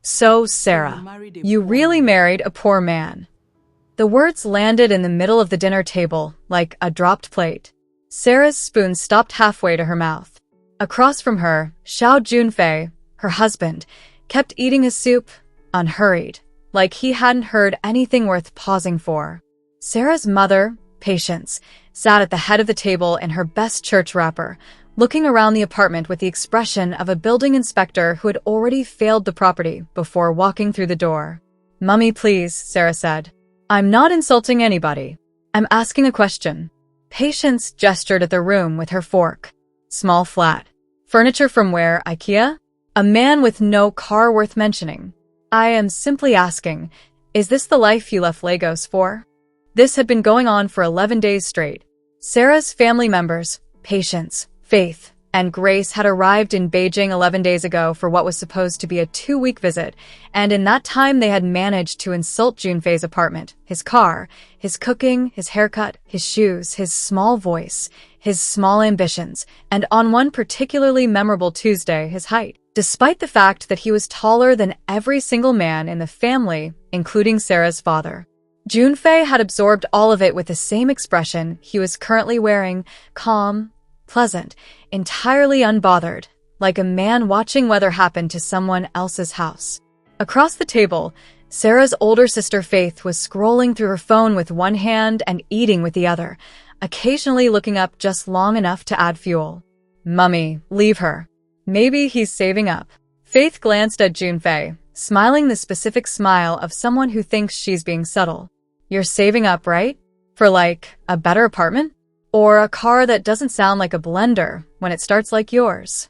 So, Sarah, you really married a poor man. The words landed in the middle of the dinner table, like a dropped plate. Sarah's spoon stopped halfway to her mouth. Across from her, Xiao Junfei, her husband, kept eating his soup, unhurried, like he hadn't heard anything worth pausing for. Sarah's mother, Patience, sat at the head of the table in her best church wrapper, looking around the apartment with the expression of a building inspector who had already failed the property before walking through the door. "Mummy, please," Sarah said. "I'm not insulting anybody. I'm asking a question." Patience gestured at the room with her fork. "Small flat. Furniture from where, IKEA? A man with no car worth mentioning. I am simply asking, is this the life you left Lagos for?" This had been going on for 11 days straight. Sarah's family members, Patience, Faith, and Grace had arrived in Beijing 11 days ago for what was supposed to be a 2-week visit, and in that time they had managed to insult Junfei's apartment, his car, his cooking, his haircut, his shoes, his small voice, his small ambitions, and on one particularly memorable Tuesday, his height, despite the fact that he was taller than every single man in the family, including Sarah's father. Junfei had absorbed all of it with the same expression he was currently wearing, calm, pleasant, entirely unbothered, like a man watching weather happen to someone else's house. Across the table, Sarah's older sister Faith was scrolling through her phone with one hand and eating with the other, occasionally looking up just long enough to add fuel. "Mummy, leave her. Maybe he's saving up." Faith glanced at Junfei, smiling the specific smile of someone who thinks she's being subtle. "You're saving up, right? For like, a better apartment? Or a car that doesn't sound like a blender when it starts like yours?"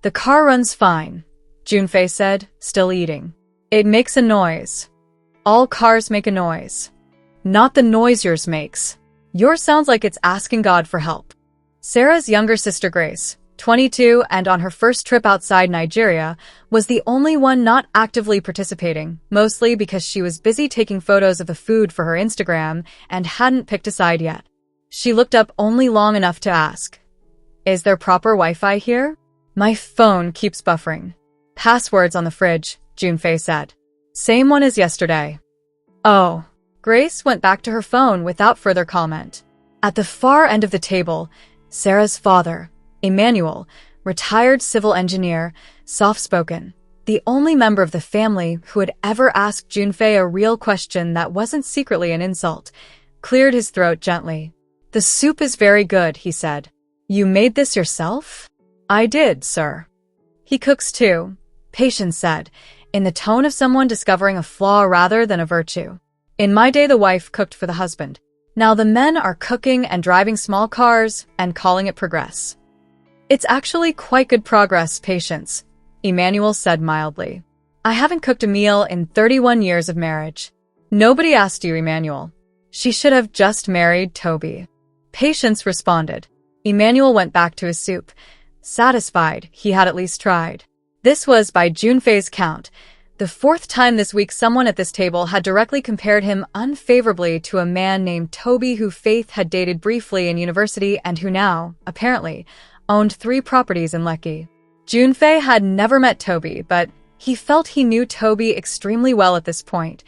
"The car runs fine," Junfei said, still eating. "It makes a noise. All cars make a noise. Not the noise yours makes. Yours sounds like it's asking God for help." Sarah's younger sister Grace, 22 and on her first trip outside Nigeria, was the only one not actively participating, mostly because she was busy taking photos of the food for her Instagram and hadn't picked a side yet. She looked up only long enough to ask, "Is there proper Wi-Fi here? My phone keeps buffering." "Passwords on the fridge," Junfei said. "Same one as yesterday." "Oh." Grace went back to her phone without further comment. At the far end of the table, Sarah's father, Emmanuel, retired civil engineer, soft-spoken, the only member of the family who had ever asked Junfei a real question that wasn't secretly an insult, cleared his throat gently. "The soup is very good," he said. "You made this yourself?" "I did, sir." "He cooks too," Patience said, in the tone of someone discovering a flaw rather than a virtue. "In my day, the wife cooked for the husband. Now the men are cooking and driving small cars and calling it progress." "It's actually quite good progress, Patience," Emmanuel said mildly. "I haven't cooked a meal in 31 years of marriage." "Nobody asked you, Emmanuel. She should have just married Toby." Patience responded. Emmanuel went back to his soup, satisfied he had at least tried. This was, by Junfei's count, the 4th time this week someone at this table had directly compared him unfavorably to a man named Toby who Faith had dated briefly in university and who now, apparently, owned 3 properties in Lekki. Junfei had never met Toby, but he felt he knew Toby extremely well at this point,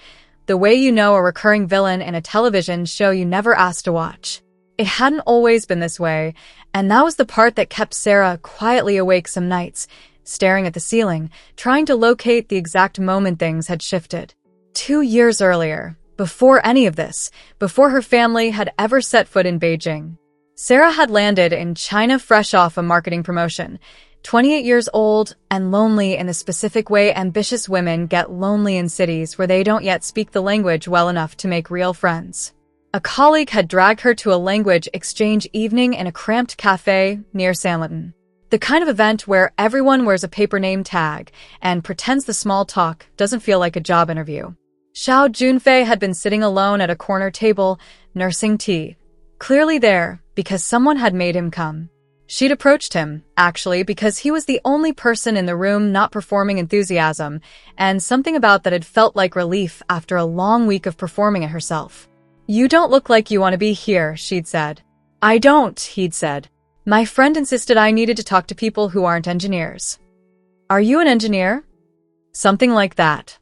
the way you know a recurring villain in a television show you never asked to watch. It hadn't always been this way, and that was the part that kept Sarah quietly awake some nights, staring at the ceiling, trying to locate the exact moment things had shifted. 2 years earlier, before any of this, before her family had ever set foot in Beijing, Sarah had landed in China fresh off a marketing promotion, 28 years old and lonely in the specific way ambitious women get lonely in cities where they don't yet speak the language well enough to make real friends. A colleague had dragged her to a language exchange evening in a cramped cafe near Sanlitun. The kind of event where everyone wears a paper name tag and pretends the small talk doesn't feel like a job interview. Xiao Junfei had been sitting alone at a corner table, nursing tea. Clearly there, because someone had made him come. She'd approached him, actually, because he was the only person in the room not performing enthusiasm, and something about that had felt like relief after a long week of performing it herself. "You don't look like you want to be here," she'd said. "I don't," he'd said. "My friend insisted I needed to talk to people who aren't engineers." "Are you an engineer?" Something like that.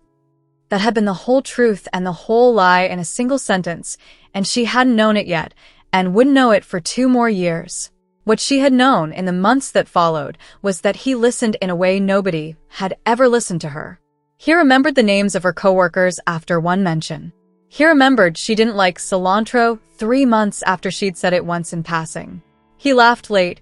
That had been the whole truth and the whole lie in a single sentence, and she hadn't known it yet, and wouldn't know it for 2 more years. What she had known in the months that followed was that he listened in a way nobody had ever listened to her. He remembered the names of her coworkers after one mention. He remembered she didn't like cilantro 3 months after she'd said it once in passing. He laughed late,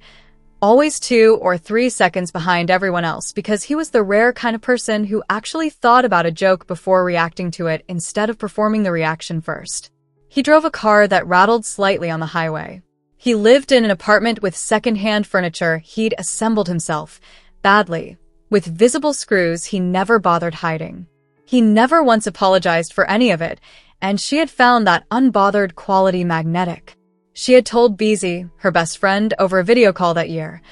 always 2 or 3 seconds behind everyone else, because he was the rare kind of person who actually thought about a joke before reacting to it instead of performing the reaction first. He drove a car that rattled slightly on the highway. He lived in an apartment with second-hand furniture he'd assembled himself, badly, with visible screws he never bothered hiding. He never once apologized for any of it, and she had found that unbothered quality magnetic. She had told Beezy, her best friend, over a video call that year,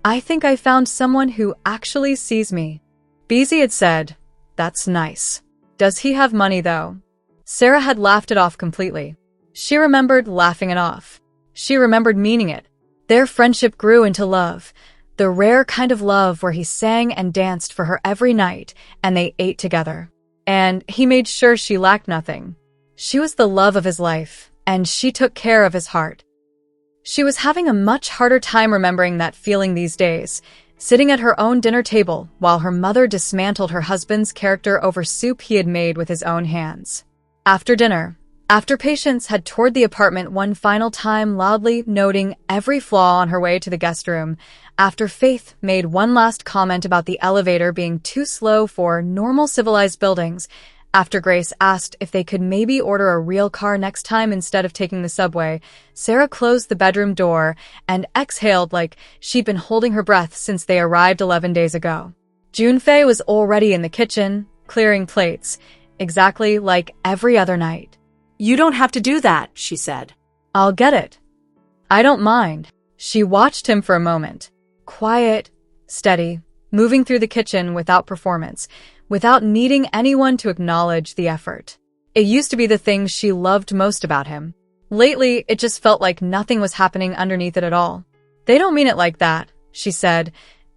"I think I found someone who actually sees me." Beezy had said, "That's nice. Does he have money, though?" Sarah had laughed it off completely. She remembered laughing it off. She remembered meaning it. Their friendship grew into love, the rare kind of love where he sang and danced for her every night, and they ate together. And he made sure she lacked nothing. She was the love of his life, and she took care of his heart. She was having a much harder time remembering that feeling these days, sitting at her own dinner table while her mother dismantled her husband's character over soup he had made with his own hands. After dinner, after Patience had toured the apartment one final time, loudly noting every flaw on her way to the guest room, after Faith made one last comment about the elevator being too slow for normal civilized buildings, after Grace asked if they could maybe order a real car next time instead of taking the subway, Sarah closed the bedroom door and exhaled like she'd been holding her breath since they arrived 11 days ago. Junfei was already in the kitchen, clearing plates, exactly like every other night. "You don't have to do that," she said. "I'll get it. I don't mind." She watched him for a moment. Quiet, steady, moving through the kitchen without performance, without needing anyone to acknowledge the effort. It used to be the thing she loved most about him. Lately, it just felt like nothing was happening underneath it at all. "They don't mean it like that," she said,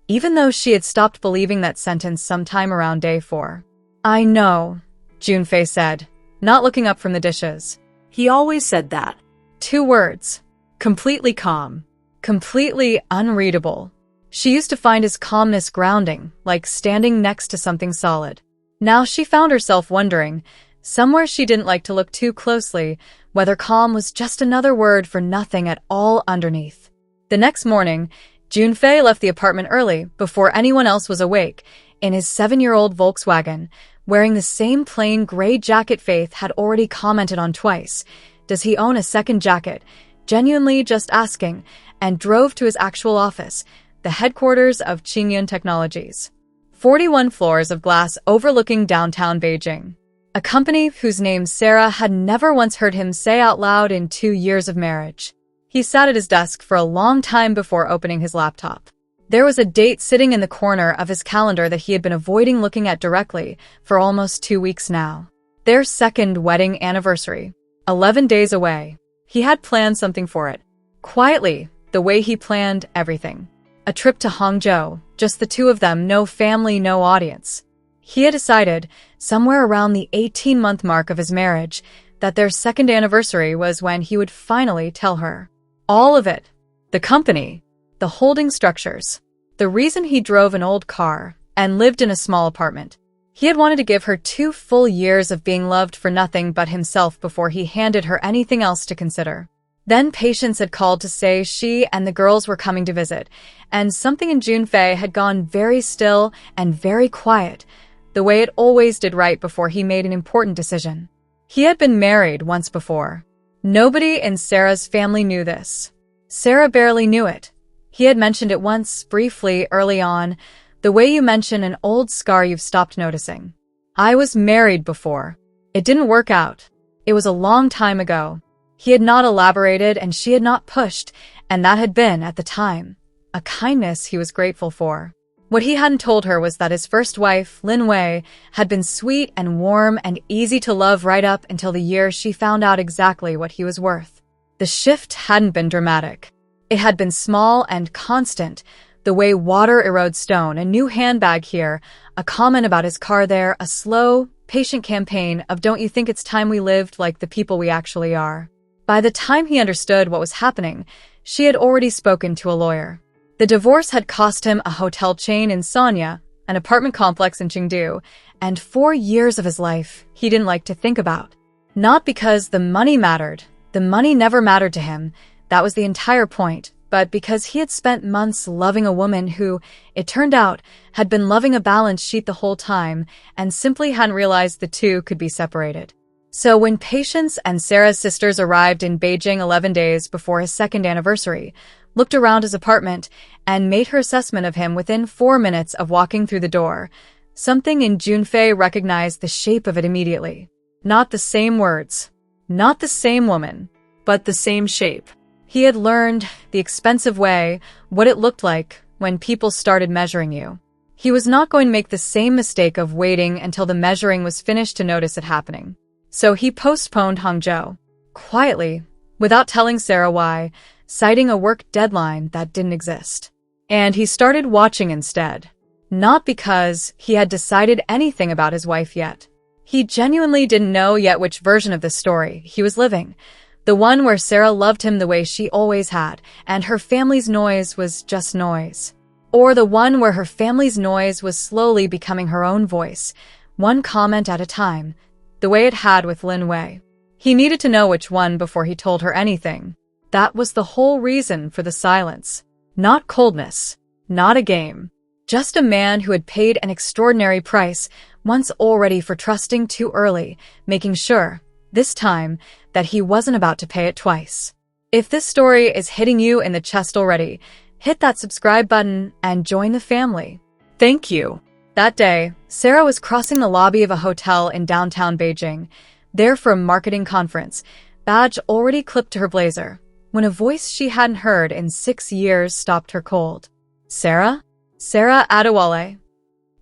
even though she had stopped believing that sentence sometime around day 4. "I know," Junfei said, not looking up from the dishes. "He always said that." 2 words. Completely calm. Completely unreadable. She used to find his calmness grounding, like standing next to something solid. Now she found herself wondering, somewhere she didn't like to look too closely, whether calm was just another word for nothing at all underneath. The next morning, Junfei left the apartment early, before anyone else was awake, in his 7-year-old Volkswagen, wearing the same plain gray jacket Faith had already commented on twice. Does he own a second jacket? Genuinely just asking, and drove to his actual office, the headquarters of Qingyun Technologies. 41 floors of glass overlooking downtown Beijing. A company whose name Sarah had never once heard him say out loud in 2 years of marriage. He sat at his desk for a long time before opening his laptop. There was a date sitting in the corner of his calendar that he had been avoiding looking at directly for almost 2 weeks now. Their second wedding anniversary. 11 days away. He had planned something for it. Quietly, the way he planned everything. A trip to Hangzhou, just the 2 of them, no family, no audience. He had decided, somewhere around the 18-month mark of his marriage, that their second anniversary was when he would finally tell her. All of it. The company. The holding structures. The reason he drove an old car and lived in a small apartment. He had wanted to give her 2 full years of being loved for nothing but himself before he handed her anything else to consider. Then Patience had called to say she and the girls were coming to visit, and something in Junfei had gone very still and very quiet, the way it always did right before he made an important decision. He had been married once before. Nobody in Sarah's family knew this. Sarah barely knew it. He had mentioned it once, briefly, early on, the way you mention an old scar you've stopped noticing. "I was married before. It didn't work out. It was a long time ago." He had not elaborated and she had not pushed, and that had been, at the time, a kindness he was grateful for. What he hadn't told her was that his first wife, Lin Wei, had been sweet and warm and easy to love right up until the year she found out exactly what he was worth. The shift hadn't been dramatic. It had been small and constant, The way water erodes stone, a new handbag here, a comment about his car there, a slow, patient campaign of don't you think it's time we lived like the people we actually are. By the time he understood what was happening, she had already spoken to a lawyer. The divorce had cost him a hotel chain in Sanya, an apartment complex in Chengdu, and 4 years of his life he didn't like to think about. Not because the money mattered. The money never mattered to him. That was the entire point. But because he had spent months loving a woman who, it turned out, had been loving a balance sheet the whole time and simply hadn't realized the two could be separated. So when Patience and Sarah's sisters arrived in Beijing 11 days before his second anniversary, looked around his apartment, and made her assessment of him within 4 minutes of walking through the door, something in Junfei recognized the shape of it immediately. Not the same words, not the same woman, but the same shape. He had learned, the expensive way, what it looked like when people started measuring you. He was not going to make the same mistake of waiting until the measuring was finished to notice it happening. So he postponed Hangzhou, quietly, without telling Sarah why, citing a work deadline that didn't exist. And he started watching instead. Not because he had decided anything about his wife yet. He genuinely didn't know yet which version of the story he was living. The one where Sarah loved him the way she always had, and her family's noise was just noise. Or the one where her family's noise was slowly becoming her own voice, one comment at a time, the way it had with Lin Wei. He needed to know which one before he told her anything. That was the whole reason for the silence. Not coldness, not a game. Just a man who had paid an extraordinary price once already for trusting too early, making sure, this time, that he wasn't about to pay it twice. If this story is hitting you in the chest already, hit that subscribe button and join the family. Thank you. That day, Sarah was crossing the lobby of a hotel in downtown Beijing, there for a marketing conference, badge already clipped to her blazer, when a voice she hadn't heard in 6 years stopped her cold. Sarah? Sarah Adewale.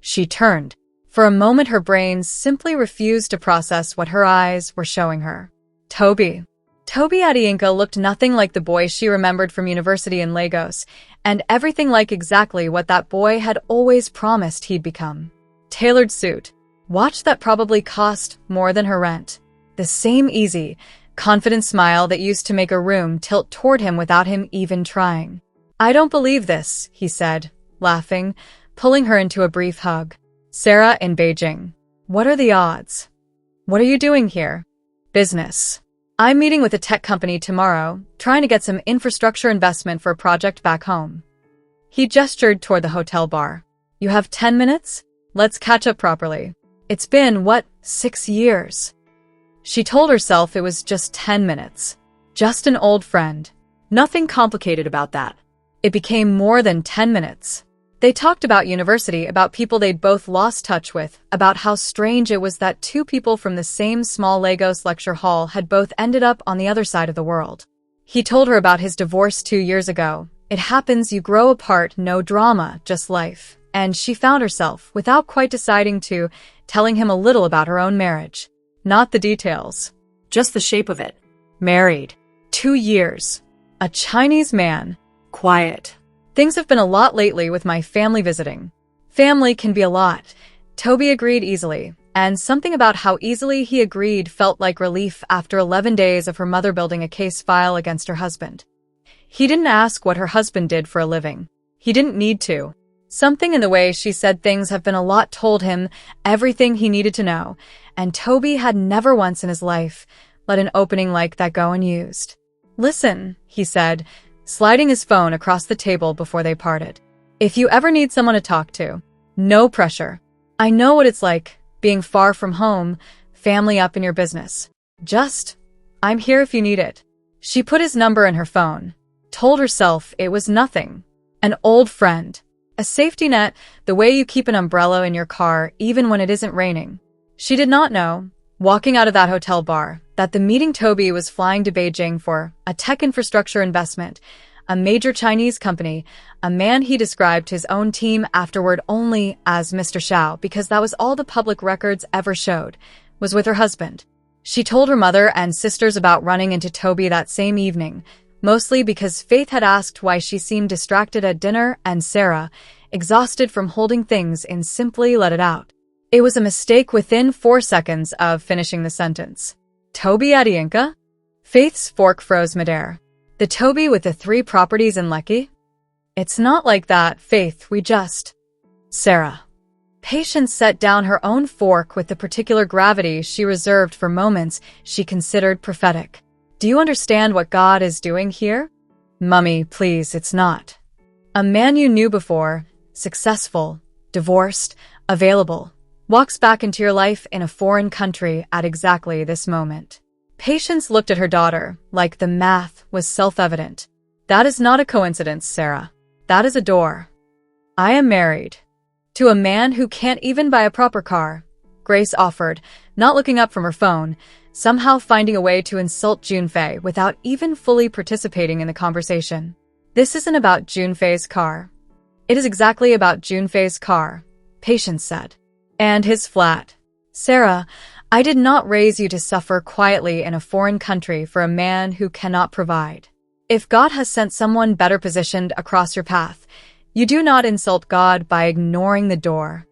She turned. For a moment her brain simply refused to process what her eyes were showing her. Toby. Toby Adeyinka looked nothing like the boy she remembered from university in Lagos, and everything like exactly what that boy had always promised he'd become. Tailored suit. Watch that probably cost more than her rent. The same easy, confident smile that used to make a room tilt toward him without him even trying. I don't believe this, he said, laughing, pulling her into a brief hug. Sarah in Beijing. What are the odds? What are you doing here? Business. I'm meeting with a tech company tomorrow, trying to get some infrastructure investment for a project back home. He gestured toward the hotel bar. You have 10 minutes? Let's catch up properly. It's been, 6 years? She told herself it was just 10 minutes. Just an old friend. Nothing complicated about that. It became more than 10 minutes. They talked about university, about people they'd both lost touch with, about how strange it was that two people from the same small Lagos lecture hall had both ended up on the other side of the world. He told her about his divorce 2 years ago. It happens, you grow apart, no drama, just life. And she found herself, without quite deciding to, telling him a little about her own marriage. Not the details. Just the shape of it. Married. 2 years. A Chinese man. Quiet. Things have been a lot lately with my family visiting. Family can be a lot. Toby agreed easily, and something about how easily he agreed felt like relief after 11 days of her mother building a case file against her husband. He didn't ask what her husband did for a living. He didn't need to. Something in the way she said things have been a lot told him everything he needed to know, and Toby had never once in his life let an opening like that go unused. Listen, he said, sliding his phone across the table before they parted. If you ever need someone to talk to, no pressure. I know what it's like, being far from home, family up in your business. Just, I'm here if you need it. She put his number in her phone, told herself it was nothing. An old friend. A safety net, the way you keep an umbrella in your car even when it isn't raining. She did not know, walking out of that hotel bar, that the meeting Toby was flying to Beijing for, a tech infrastructure investment, a major Chinese company, a man he described his own team afterward only as Mr. Xiao because that was all the public records ever showed, was with her husband. She told her mother and sisters about running into Toby that same evening, mostly because Faith had asked why she seemed distracted at dinner and Sarah, exhausted from holding things in, simply let it out. It was a mistake within 4 seconds of finishing the sentence. Toby Adienka? Faith's fork froze midair. The Toby with the 3 properties in Lekki? It's not like that, Faith, we just… Sarah. Patience set down her own fork with the particular gravity she reserved for moments she considered prophetic. Do you understand what God is doing here? Mummy, please, it's not. A man you knew before, successful, divorced, available, walks back into your life in a foreign country at exactly this moment. Patience looked at her daughter, like the math was self-evident. That is not a coincidence, Sarah. That is a door. I am married. To a man who can't even buy a proper car, Grace offered, not looking up from her phone, somehow finding a way to insult Junfei without even fully participating in the conversation. This isn't about Junfei's car. It is exactly about Junfei's car, Patience said. And his flat. Sarah, I did not raise you to suffer quietly in a foreign country for a man who cannot provide. If God has sent someone better positioned across your path, you do not insult God by ignoring the door.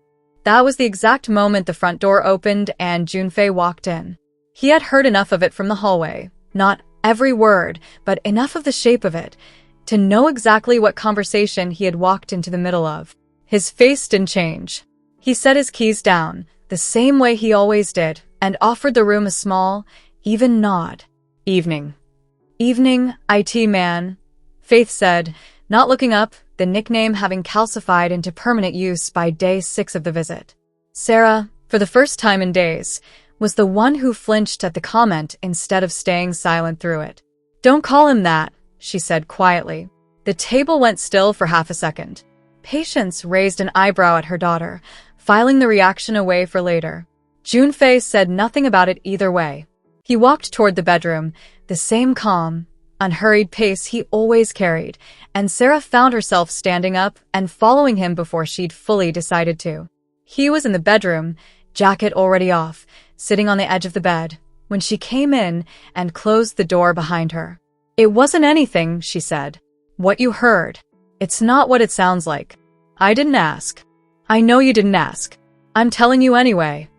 That was the exact moment the front door opened and Junfei walked in. He had heard enough of it from the hallway, not every word, but enough of the shape of it, to know exactly what conversation he had walked into the middle of. His face didn't change. He set his keys down, the same way he always did, and offered the room a small, even nod. Evening. Evening, IT man, Faith said, not looking up, the nickname having calcified into permanent use by day 6 of the visit. Sarah, for the first time in days, was the one who flinched at the comment instead of staying silent through it. Don't call him that, she said quietly. The table went still for half a second. Patience raised an eyebrow at her daughter, filing the reaction away for later. Junfei said nothing about it either way. He walked toward the bedroom, the same calm, unhurried pace he always carried, and Sarah found herself standing up and following him before she'd fully decided to. He was in the bedroom, jacket already off, sitting on the edge of the bed, when she came in and closed the door behind her. It wasn't anything, she said. What you heard. It's not what it sounds like. I didn't ask. I know you didn't ask. I'm telling you anyway.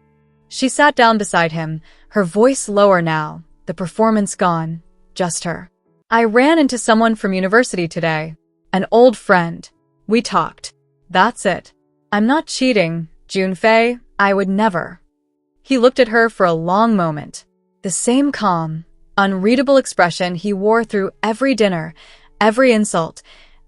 She sat down beside him, her voice lower now, the performance gone, just her. I ran into someone from university today. An old friend. We talked. That's it. I'm not cheating, Junfei. I would never. He looked at her for a long moment. The same calm, unreadable expression he wore through every dinner, every insult,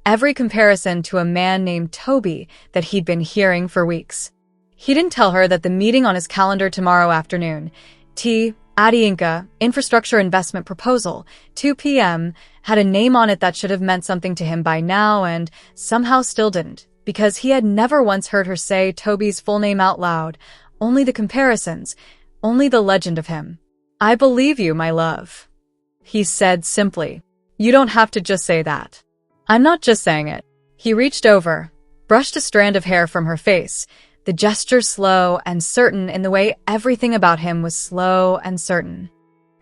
every comparison to a man named Toby that he'd been hearing for weeks. He didn't tell her that the meeting on his calendar tomorrow afternoon, Adienka, Infrastructure Investment Proposal, 2 p.m., had a name on it that should have meant something to him by now and somehow still didn't, because he had never once heard her say Toby's full name out loud, only the comparisons, only the legend of him. I believe you, my love. He said simply. You don't have to just say that. I'm not just saying it. He reached over, brushed a strand of hair from her face, the gesture slow and certain in the way everything about him was slow and certain.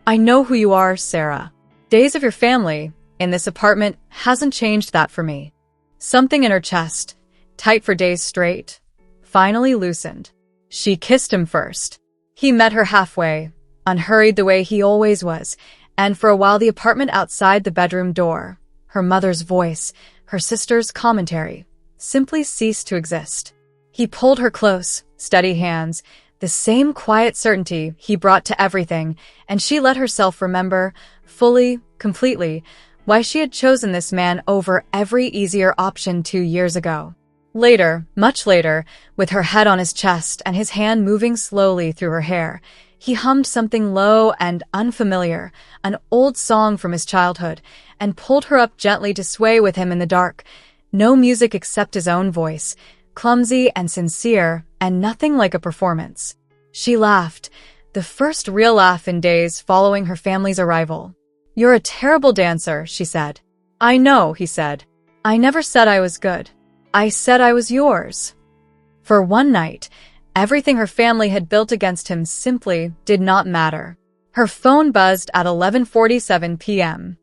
I know who you are, Sarah. Days of your family, in this apartment, hasn't changed that for me. Something in her chest, tight for days straight, finally loosened. She kissed him first. He met her halfway, unhurried the way he always was, and for a while the apartment outside the bedroom door, her mother's voice, her sister's commentary, simply ceased to exist. He pulled her close, steady hands, the same quiet certainty he brought to everything, and she let herself remember, fully, completely, why she had chosen this man over every easier option 2 years ago. Later, much later, with her head on his chest and his hand moving slowly through her hair, he hummed something low and unfamiliar, an old song from his childhood, and pulled her up gently to sway with him in the dark. No music except his own voice, clumsy and sincere, and nothing like a performance. She laughed, the first real laugh in days following her family's arrival. You're a terrible dancer, she said. I know, he said. I never said I was good. I said I was yours. For one night, everything her family had built against him simply did not matter. Her phone buzzed at 11:47 p.m.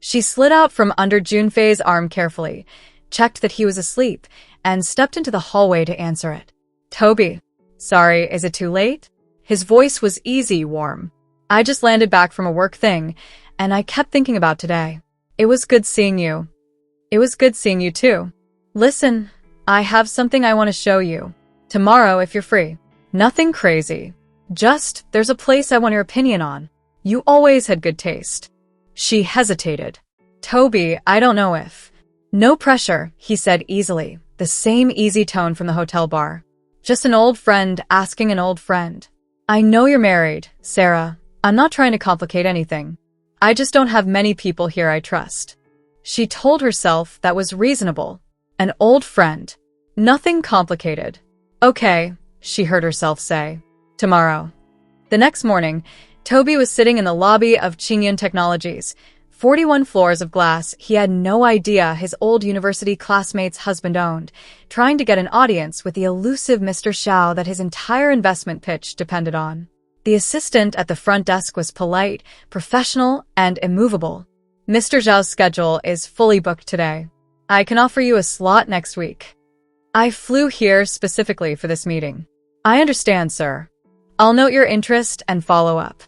She slid out from under Junfei's arm carefully, checked that he was asleep, and stepped into the hallway to answer it. Toby. Sorry, is it too late? His voice was easy, warm. I just landed back from a work thing, and I kept thinking about today. It was good seeing you. It was good seeing you too. Listen, I have something I want to show you. Tomorrow, if you're free. Nothing crazy. Just, there's a place I want your opinion on. You always had good taste. She hesitated. Toby, I don't know if. No pressure, he said easily, the same easy tone from the hotel bar. Just an old friend asking an old friend. I know you're married, Sarah. I'm not trying to complicate anything. I just don't have many people here I trust. She told herself that was reasonable. An old friend. Nothing complicated. Okay, she heard herself say. Tomorrow. The next morning, Toby was sitting in the lobby of Qingyun Technologies. 41 floors of glass he had no idea his old university classmate's husband owned, trying to get an audience with the elusive Mr. Xiao that his entire investment pitch depended on. The assistant at the front desk was polite, professional, and immovable. Mr. Zhao's schedule is fully booked today. I can offer you a slot next week. I flew here specifically for this meeting. I understand, sir. I'll note your interest and follow up.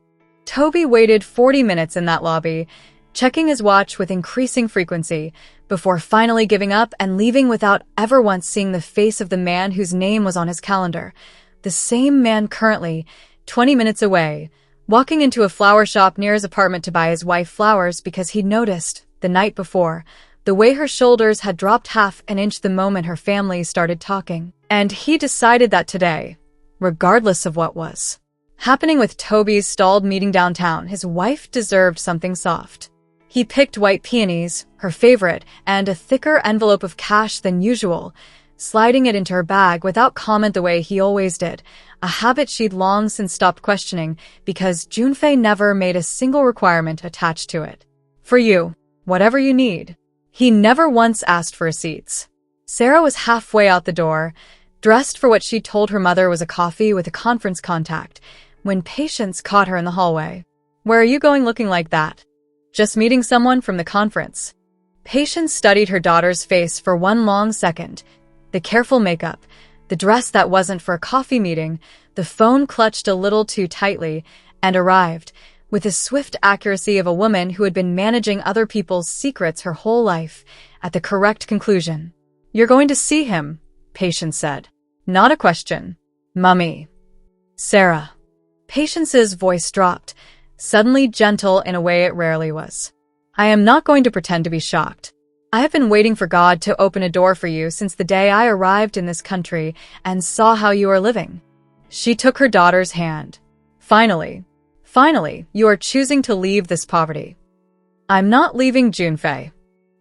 Toby waited 40 minutes in that lobby, checking his watch with increasing frequency, before finally giving up and leaving without ever once seeing the face of the man whose name was on his calendar. The same man currently, 20 minutes away, walking into a flower shop near his apartment to buy his wife flowers because he'd noticed, the night before, the way her shoulders had dropped half an inch the moment her family started talking. And he decided that today, regardless of what was happening with Toby's stalled meeting downtown, his wife deserved something soft. He picked white peonies, her favorite, and a thicker envelope of cash than usual, sliding it into her bag without comment the way he always did, a habit she'd long since stopped questioning because Junfei never made a single requirement attached to it. For you, whatever you need. He never once asked for receipts. Sarah was halfway out the door, dressed for what she told her mother was a coffee with a conference contact, when Patience caught her in the hallway. Where are you going looking like that? Just meeting someone from the conference. Patience studied her daughter's face for one long second. The careful makeup, the dress that wasn't for a coffee meeting, the phone clutched a little too tightly, and arrived, with the swift accuracy of a woman who had been managing other people's secrets her whole life, at the correct conclusion. You're going to see him, Patience said. Not a question. Mummy. Sarah. Patience's voice dropped, suddenly gentle in a way it rarely was. I am not going to pretend to be shocked. I have been waiting for God to open a door for you since the day I arrived in this country and saw how you are living. She took her daughter's hand. Finally, you are choosing to leave this poverty. I'm not leaving, Junfei.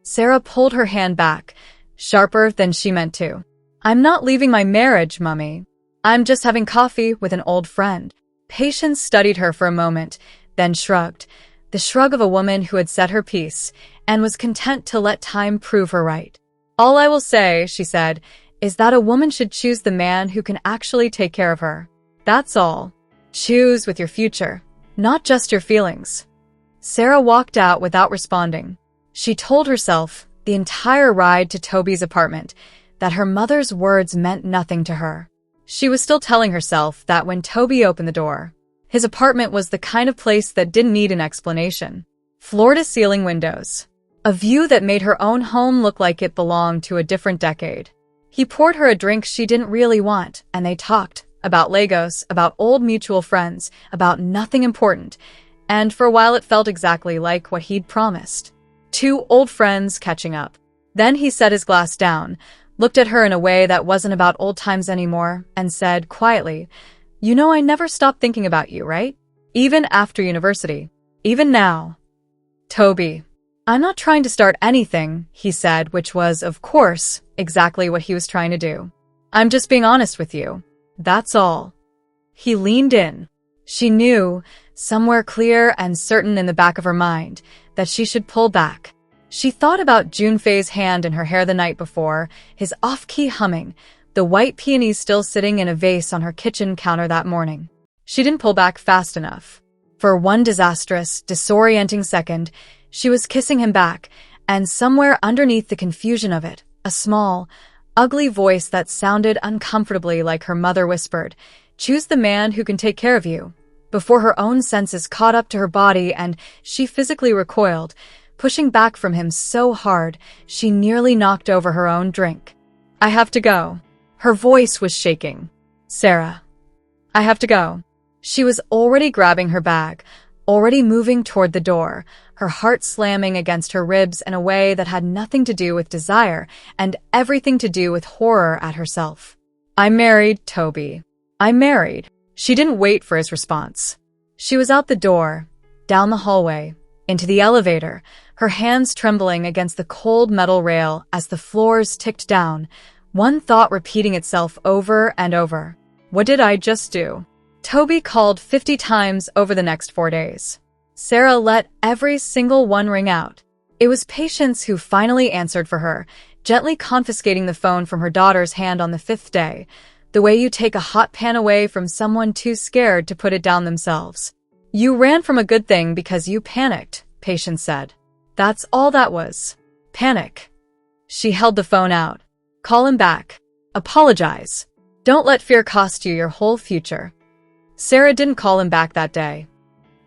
Sarah pulled her hand back, sharper than she meant to. I'm not leaving my marriage, Mummy. I'm just having coffee with an old friend. Patience studied her for a moment, then shrugged, the shrug of a woman who had said her piece and was content to let time prove her right. All I will say, she said, is that a woman should choose the man who can actually take care of her. That's all. Choose with your future, not just your feelings. Sarah walked out without responding. She told herself, the entire ride to Toby's apartment, that her mother's words meant nothing to her. She was still telling herself that when Toby opened the door, his apartment was the kind of place that didn't need an explanation. Floor-to-ceiling windows. A view that made her own home look like it belonged to a different decade. He poured her a drink she didn't really want, and they talked about Lagos, about old mutual friends, about nothing important, and for a while it felt exactly like what he'd promised. Two old friends catching up. Then he set his glass down, looked at her in a way that wasn't about old times anymore, and said quietly, You know I never stopped thinking about you, right? Even after university. Even now. Toby. I'm not trying to start anything, he said, which was, of course, exactly what he was trying to do. I'm just being honest with you. That's all. He leaned in. She knew, somewhere clear and certain in the back of her mind, that she should pull back. She thought about Junfei's hand in her hair the night before, his off-key humming, the white peonies still sitting in a vase on her kitchen counter that morning. She didn't pull back fast enough. For one disastrous, disorienting second, She was kissing him back, and somewhere underneath the confusion of it, a small, ugly voice that sounded uncomfortably like her mother whispered, "Choose the man who can take care of you." Before her own senses caught up to her body and she physically recoiled, pushing back from him so hard she nearly knocked over her own drink. "I have to go." Her voice was shaking. "Sarah, I have to go." She was already grabbing her bag, already moving toward the door, her heart slamming against her ribs in a way that had nothing to do with desire and everything to do with horror at herself. "I'm married, Toby. I'm married." She didn't wait for his response. She was out the door, down the hallway, into the elevator, her hands trembling against the cold metal rail as the floors ticked down, one thought repeating itself over and over. What did I just do? Toby called 50 times over the next 4 days. Sarah let every single one ring out. It was Patience who finally answered for her, gently confiscating the phone from her daughter's hand on the 5th day, the way you take a hot pan away from someone too scared to put it down themselves. "You ran from a good thing because you panicked," Patience said. "That's all that was. Panic." She held the phone out. "Call him back. Apologize. Don't let fear cost you your whole future." Sarah didn't call him back that day.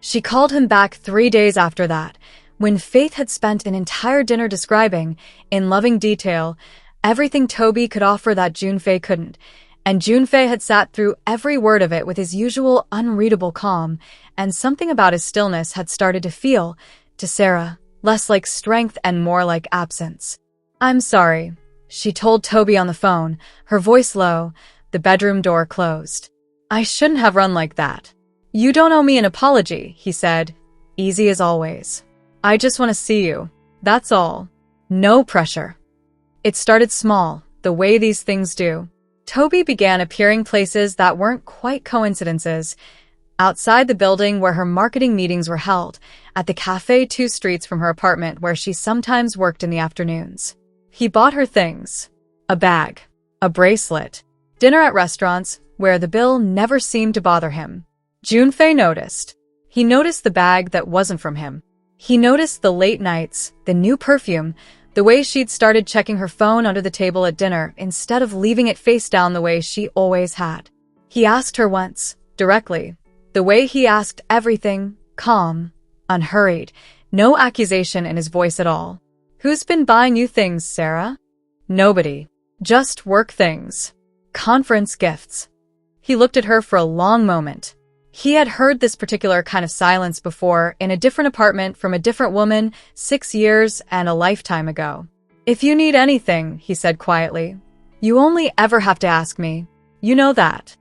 She called him back 3 days after that, when Faith had spent an entire dinner describing, in loving detail, everything Toby could offer that Junfei couldn't, and Junfei had sat through every word of it with his usual unreadable calm, and something about his stillness had started to feel, to Sarah, less like strength and more like absence. "I'm sorry," she told Toby on the phone, her voice low, the bedroom door closed. "I shouldn't have run like that." "You don't owe me an apology," he said, easy as always. "I just want to see you. That's all. No pressure." It started small, the way these things do. Toby began appearing places that weren't quite coincidences. Outside the building where her marketing meetings were held, at the cafe 2 streets from her apartment where she sometimes worked in the afternoons. He bought her things. A bag. A bracelet. Dinner at restaurants where the bill never seemed to bother him. Junfei noticed. He noticed the bag that wasn't from him. He noticed the late nights, the new perfume, the way she'd started checking her phone under the table at dinner instead of leaving it face down the way she always had. He asked her once, directly, the way he asked everything, calm, unhurried, no accusation in his voice at all. "Who's been buying you things, Sarah?" "Nobody. Just work things. Conference gifts." He looked at her for a long moment. He had heard this particular kind of silence before in a different apartment from a different woman 6 years and a lifetime ago. "If you need anything," he said quietly, "you only ever have to ask me. You know that."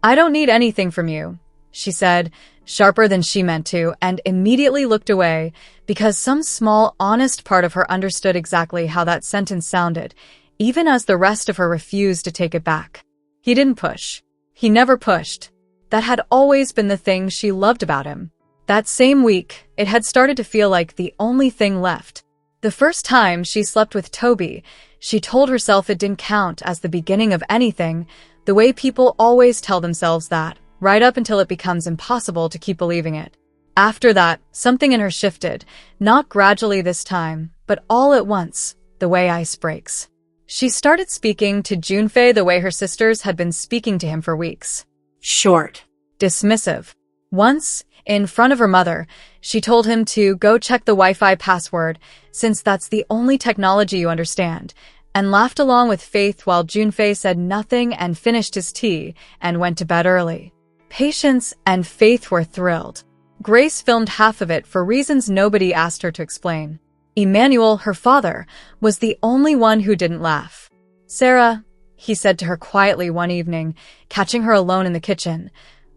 "I don't need anything from you," she said, sharper than she meant to, and immediately looked away because some small, honest part of her understood exactly how that sentence sounded, even as the rest of her refused to take it back. He didn't push. He never pushed. That had always been the thing she loved about him. That same week, it had started to feel like the only thing left. The first time she slept with Toby, she told herself it didn't count as the beginning of anything, the way people always tell themselves that, right up until it becomes impossible to keep believing it. After that, something in her shifted, not gradually this time, but all at once, the way ice breaks. She started speaking to Junfei the way her sisters had been speaking to him for weeks. Short. Dismissive. Once, in front of her mother, she told him to go check the Wi-Fi password, since that's the only technology you understand, and laughed along with Faith while Junfei said nothing and finished his tea and went to bed early. Patience and Faith were thrilled. Grace filmed half of it for reasons nobody asked her to explain. Emmanuel, her father, was the only one who didn't laugh. "Sarah," he said to her quietly one evening, catching her alone in the kitchen,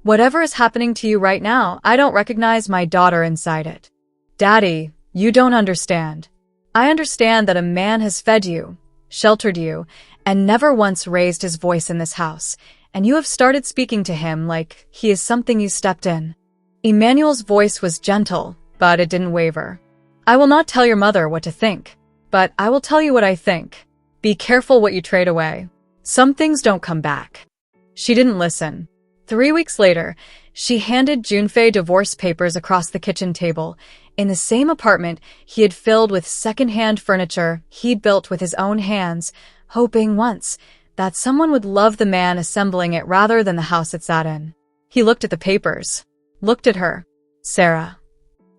"whatever is happening to you right now, I don't recognize my daughter inside it." "Daddy, you don't understand. I understand that a man has fed you, sheltered you, and never once raised his voice in this house, and you have started speaking to him like he is something you stepped in." Emmanuel's voice was gentle, but it didn't waver. "I will not tell your mother what to think, but I will tell you what I think. Be careful what you trade away. Some things don't come back." She didn't listen. 3 weeks later, She handed Junfei divorce papers across the kitchen table, in the same apartment he had filled with second-hand furniture he'd built with his own hands, hoping once that someone would love the man assembling it rather than the house it sat in. He looked at the papers, looked at her. "Sarah,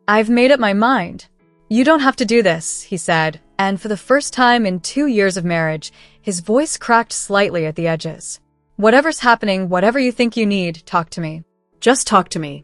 I've made up my mind. You don't have to do this," he said, and for the first time in 2 years of marriage, his voice cracked slightly at the edges. "Whatever's happening, whatever you think you need, talk to me. Just talk to me."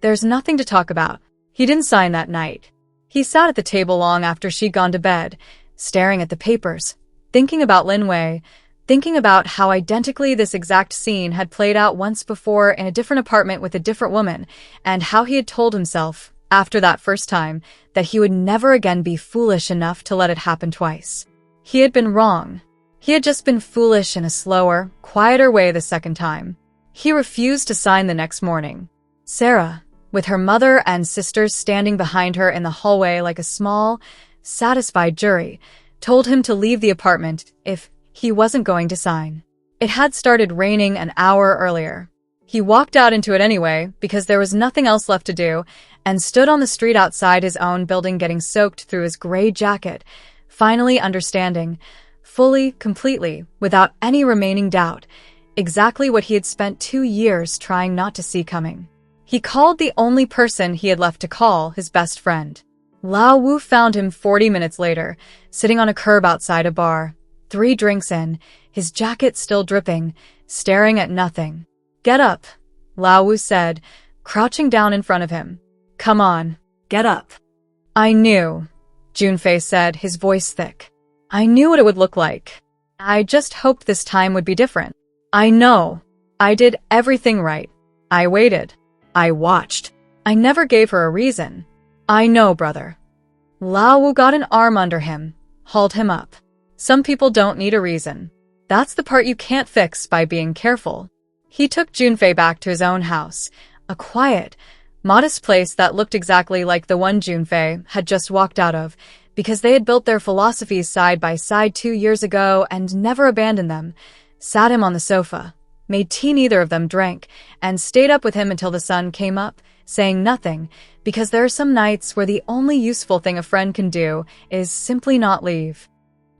There's nothing to talk about. He didn't sign that night. He sat at the table long after she'd gone to bed, staring at the papers, thinking about Lin Wei, thinking about how identically this exact scene had played out once before in a different apartment with a different woman, and how he had told himself, after that first time, that he would never again be foolish enough to let it happen twice. He had been wrong. He had just been foolish in a slower, quieter way the second time. He refused to sign the next morning. Sarah, with her mother and sisters standing behind her in the hallway like a small, satisfied jury, told him to leave the apartment if he wasn't going to sign. It had started raining an hour earlier. He walked out into it anyway because there was nothing else left to do and stood on the street outside his own building getting soaked through his gray jacket, finally understanding, fully, completely, without any remaining doubt, exactly what he had spent 2 years trying not to see coming. He called the only person he had left to call his best friend. Lao Wu found him 40 minutes later, sitting on a curb outside a bar, 3 drinks in, his jacket still dripping, staring at nothing. "Get up," Lao Wu said, crouching down in front of him. "Come on, Get up." "I knew," Junfei said, his voice thick. "I knew what it would look like. I just hoped this time would be different. I know. I did everything right. I waited. I watched. I never gave her a reason. I know, brother." Lao Wu got an arm under him, hauled him up. "Some people don't need a reason. That's the part you can't fix by being careful." He took Junfei back to his own house, a quiet, modest place that looked exactly like the one Junfei had just walked out of, because they had built their philosophies side by side 2 years ago and never abandoned them, sat him on the sofa, made tea neither of them drank, and stayed up with him until the sun came up, saying nothing, because there are some nights where the only useful thing a friend can do is simply not leave.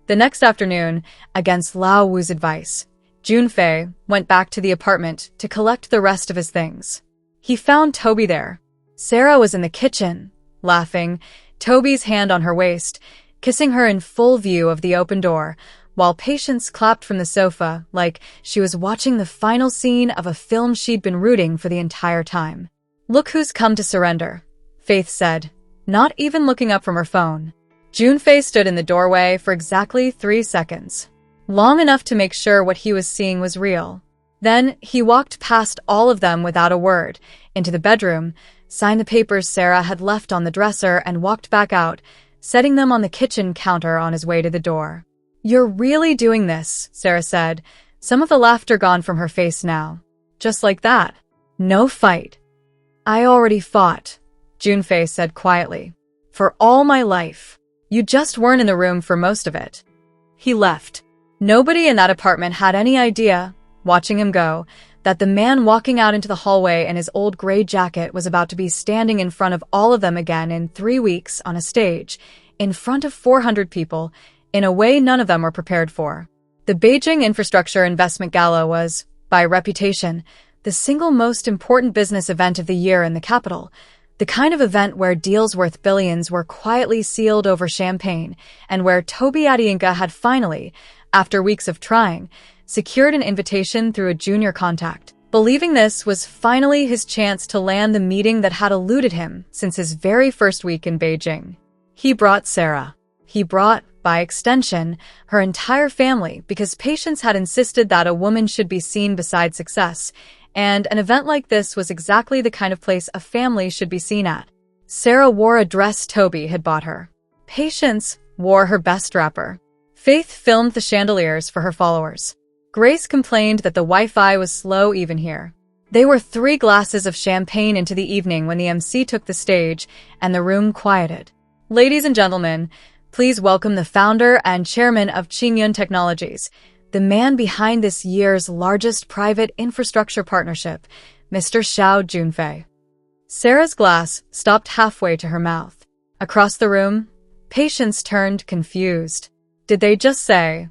The next afternoon, against Lao Wu's advice, Junfei went back to the apartment to collect the rest of his things. He found Toby there. Sarah was in the kitchen, laughing, Toby's hand on her waist, kissing her in full view of the open door, while Patience clapped from the sofa like she was watching the final scene of a film she'd been rooting for the entire time. "Look who's come to surrender," Faith said, not even looking up from her phone. Junfei stood in the doorway for exactly 3 seconds, long enough to make sure what he was seeing was real. Then he walked past all of them without a word, into the bedroom, signed the papers Sarah had left on the dresser, and walked back out, setting them on the kitchen counter on his way to the door. "You're really doing this," Sarah said, some of the laughter gone from her face now. "Just like that. No fight." "I already fought," Junfei said quietly. "For all my life. You just weren't in the room for most of it." He left. Nobody in that apartment had any idea, watching him go, that the man walking out into the hallway in his old gray jacket was about to be standing in front of all of them again in 3 weeks on a stage, in front of 400 people, in a way none of them were prepared for. The Beijing Infrastructure Investment Gala was, by reputation, the single most important business event of the year in the capital, the kind of event where deals worth billions were quietly sealed over champagne, and where Toby Adeyinka had finally, after weeks of trying, secured an invitation through a junior contact. Believing this was finally his chance to land the meeting that had eluded him since his very first week in Beijing. He brought Sarah. He brought, by extension, her entire family, because Patience had insisted that a woman should be seen beside success, and an event like this was exactly the kind of place a family should be seen at. Sarah wore a dress Toby had bought her. Patience wore her best wrapper. Faith filmed the chandeliers for her followers. Grace complained that the Wi-Fi was slow even here. They were 3 glasses of champagne into the evening when the MC took the stage and the room quieted. "Ladies and gentlemen, please welcome the founder and chairman of Qingyun Technologies, the man behind this year's largest private infrastructure partnership, Mr. Xiao Junfei. Sarah's glass stopped halfway to her mouth. Across the room, Patience turned confused. Did they just say?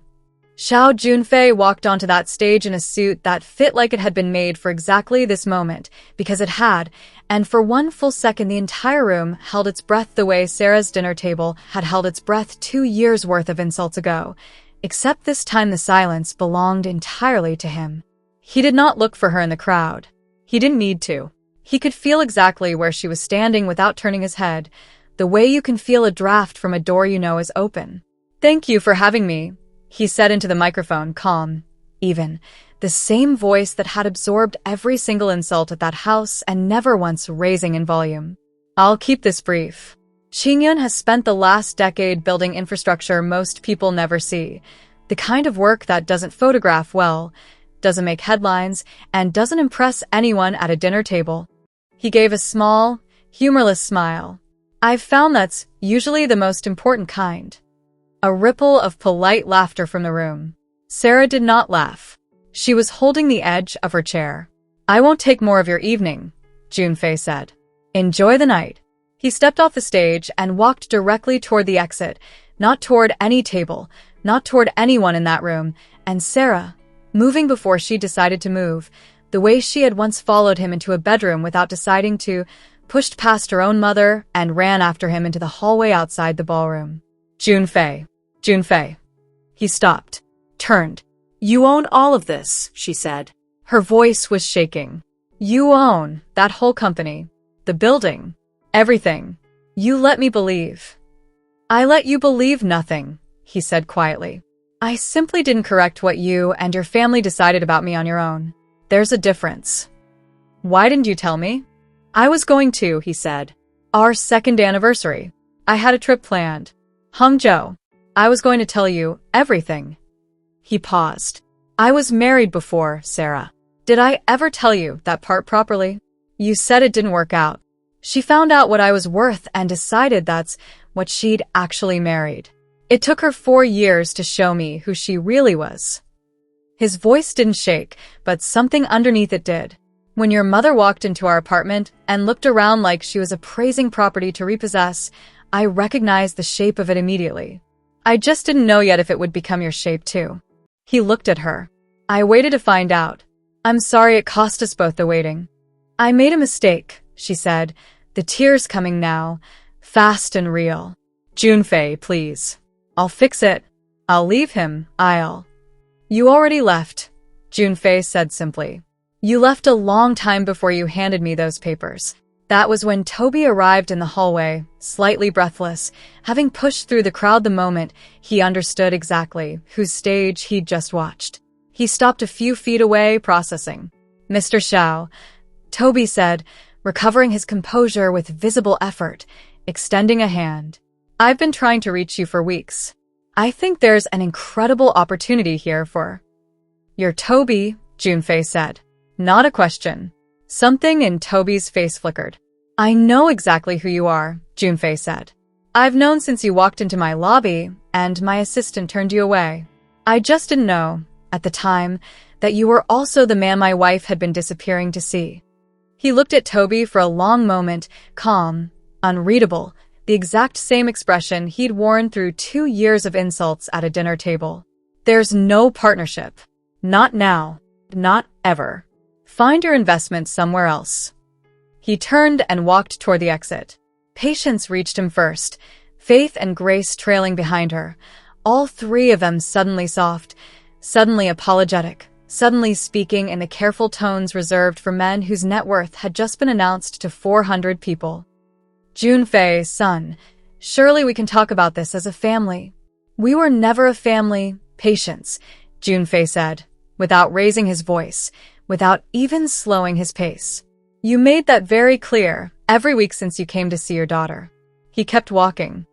Xiao Junfei walked onto that stage in a suit that fit like it had been made for exactly this moment, because it had, and for one full second the entire room held its breath the way Sarah's dinner table had held its breath 2 years' worth of insults ago, except this time the silence belonged entirely to him. He did not look for her in the crowd. He didn't need to. He could feel exactly where she was standing without turning his head, the way you can feel a draft from a door you know is open. "Thank you for having me," he said into the microphone, calm, even, the same voice that had absorbed every single insult at that house and never once raising in volume. "I'll keep this brief. Qingyun has spent the last decade building infrastructure most people never see, the kind of work that doesn't photograph well, doesn't make headlines, and doesn't impress anyone at a dinner table." He gave a small, humorless smile. "I've found that's usually the most important kind." A ripple of polite laughter from the room. Sarah did not laugh. She was holding the edge of her chair. "I won't take more of your evening," Junfei said. "Enjoy the night." He stepped off the stage and walked directly toward the exit, not toward any table, not toward anyone in that room, and Sarah, moving before she decided to move, the way she had once followed him into a bedroom without deciding to, pushed past her own mother and ran after him into the hallway outside the ballroom. Junfei. Junfei. He stopped, turned. "You own all of this," she said. Her voice was shaking. "You own that whole company, the building, everything. You let me believe." "I let you believe nothing," he said quietly. "I simply didn't correct what you and your family decided about me on your own. There's a difference." "Why didn't you tell me?" "I was going to," he said. "Our 2nd anniversary. I had a trip planned. Hangzhou. I was going to tell you everything." He paused. "I was married before, Sarah. Did I ever tell you that part properly? You said it didn't work out. She found out what I was worth and decided that's what she'd actually married. It took her 4 years to show me who she really was." His voice didn't shake, but something underneath it did. "When your mother walked into our apartment and looked around like she was appraising property to repossess, I recognized the shape of it immediately. I just didn't know yet if it would become your shape too." He looked at her. "I waited to find out. I'm sorry it cost us both the waiting." "I made a mistake," she said, the tears coming now, fast and real. "Junfei, please. I'll fix it. I'll leave him. You already left," Junfei said simply. "You left a long time before you handed me those papers." That was when Toby arrived in the hallway, slightly breathless, having pushed through the crowd the moment he understood exactly whose stage he'd just watched. He stopped a few feet away, processing. "Mr. Xiao," Toby said, recovering his composure with visible effort, extending a hand. "I've been trying to reach you for weeks. I think there's an incredible opportunity here for..." "You're Toby," Junfei said. Not a question. Something in Toby's face flickered. "I know exactly who you are," Junfei said. "I've known since you walked into my lobby and my assistant turned you away. I just didn't know, at the time, that you were also the man my wife had been disappearing to see." He looked at Toby for a long moment, calm, unreadable, the exact same expression he'd worn through 2 years of insults at a dinner table. "There's no partnership. Not now. Not ever. Find your investments somewhere else." He turned and walked toward the exit. Patience reached him first, Faith and Grace trailing behind her, all 3 of them suddenly soft, suddenly apologetic, suddenly speaking in the careful tones reserved for men whose net worth had just been announced to 400 people. "Junfei, son, surely we can talk about this as a family." "We were never a family, Patience," Junfei said, without raising his voice, without even slowing his pace. "You made that very clear every week since you came to see your daughter." He kept walking.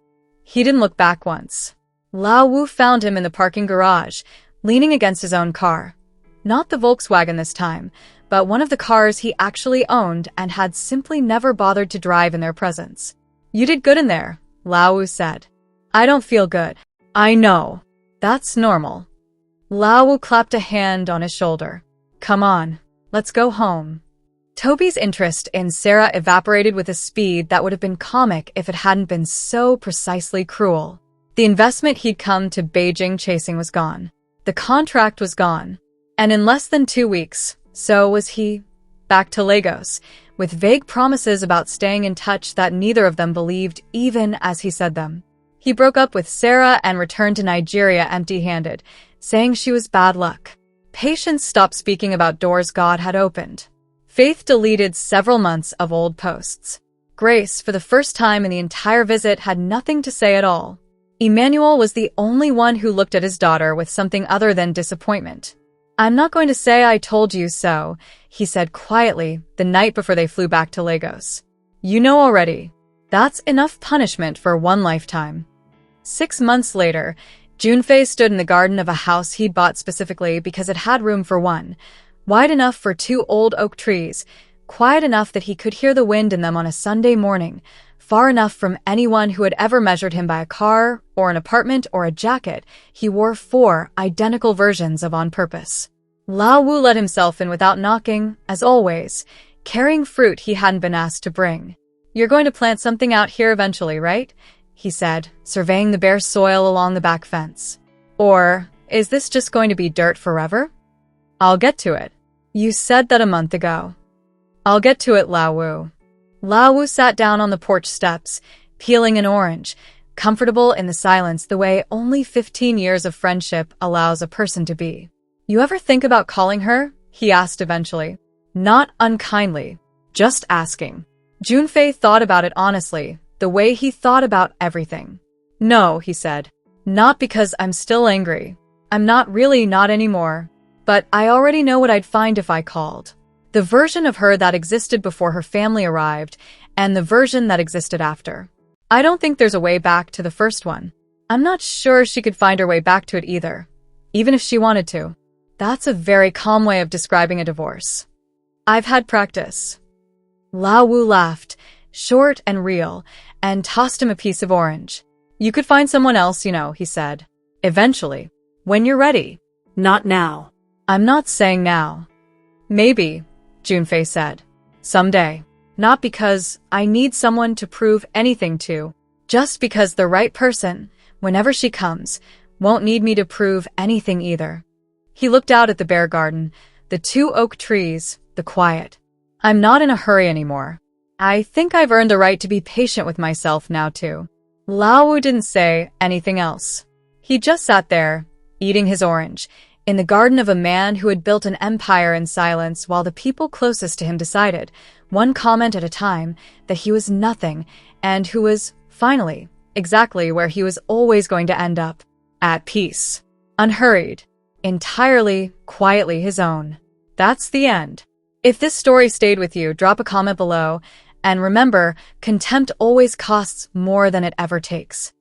He didn't look back once. Lao Wu found him in the parking garage, leaning against his own car. Not the Volkswagen this time, but one of the cars he actually owned and had simply never bothered to drive in their presence. "You did good in there," Lao Wu said. "I don't feel good." "I know. That's normal." Lao Wu clapped a hand on his shoulder. "Come on, let's go home." Toby's interest in Sarah evaporated with a speed that would have been comic if it hadn't been so precisely cruel. The investment he'd come to Beijing chasing was gone. The contract was gone. And in less than 2 weeks, so was he, back to Lagos, with vague promises about staying in touch that neither of them believed even as he said them. He broke up with Sarah and returned to Nigeria empty-handed, saying she was bad luck. Patience stopped speaking about doors God had opened. Faith deleted several months of old posts. Grace, for the first time in the entire visit, had nothing to say at all. Emmanuel was the only one who looked at his daughter with something other than disappointment. "I'm not going to say I told you so," he said quietly the night before they flew back to Lagos. "You know already. That's enough punishment for one lifetime." 6 months later, Junfei stood in the garden of a house he'd bought specifically because it had room for one, wide enough for 2 old oak trees, quiet enough that he could hear the wind in them on a Sunday morning, far enough from anyone who had ever measured him by a car or an apartment or a jacket. He wore 4 identical versions of On Purpose. Lao Wu let himself in without knocking, as always, carrying fruit he hadn't been asked to bring. "You're going to plant something out here eventually, right?" he said, surveying the bare soil along the back fence. "Or is this just going to be dirt forever?" "I'll get to it. You said that a month ago." "I'll get to it, Lao Wu." Lao Wu sat down on the porch steps, peeling an orange, comfortable in the silence the way only 15 years of friendship allows a person to be. "You ever think about calling her?" he asked eventually. Not unkindly, just asking. Junfei thought about it honestly, the way he thought about everything. "No," he said. "Not because I'm still angry. I'm not anymore. But I already know what I'd find if I called. The version of her that existed before her family arrived, and the version that existed after. I don't think there's a way back to the first one. I'm not sure she could find her way back to it either, even if she wanted to." That's a very calm way of describing a divorce. "I've had practice." Lao Wu laughed, short and real, and tossed him a piece of orange. "You could find someone else, he said. "Eventually. When you're ready." "Not now." "I'm not saying now." "Maybe," Junfei said. "Someday. Not because I need someone to prove anything to. Just because the right person, whenever she comes, won't need me to prove anything either." He looked out at the bare garden, the 2 oak trees, the quiet. "I'm not in a hurry anymore. I think I've earned the right to be patient with myself now too." Lao Wu didn't say anything else. He just sat there, eating his orange, in the garden of a man who had built an empire in silence while the people closest to him decided, one comment at a time, that he was nothing and who was, finally, exactly where he was always going to end up. At peace. Unhurried. Entirely, quietly his own. That's the end. If this story stayed with you, drop a comment below, and remember, contempt always costs more than it ever takes.